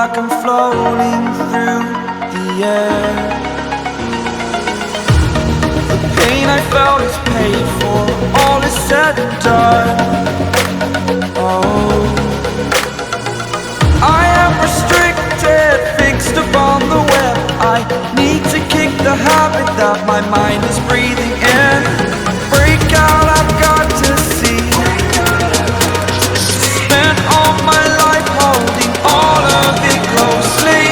like I'm floating through the air. The pain I felt is paid for, all is said and done. Oh, I am restricted, fixed upon the web. I need to kick the habit that my mind is breathing in. Break out, I've got to see. Spent all my life holding all of it closely.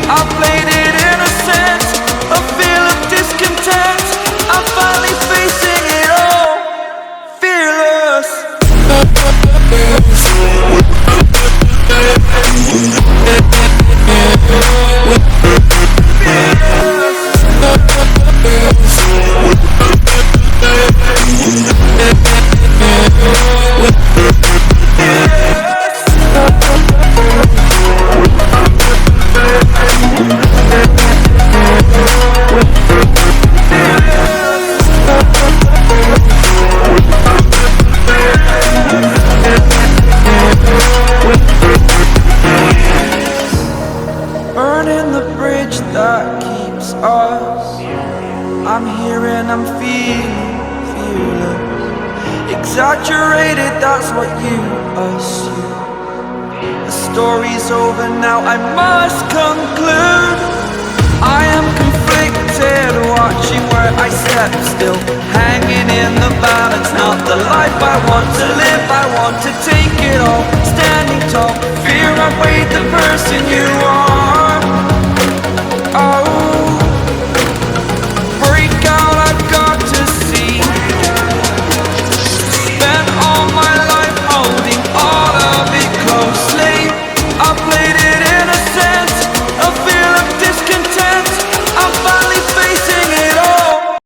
I played it innocent, a feel of discontent. I'm finally facing it all, fearless. Burning the bridge that keeps us. I'm here and I'm feeling fearless. Exaggerated, that's what you assume. The story's over now, I must conclude. I am conflicted, watching where I step still, hanging in the balance. Not the life I want to live, I want to take it all. Standing tall, fear I weighed the person you are.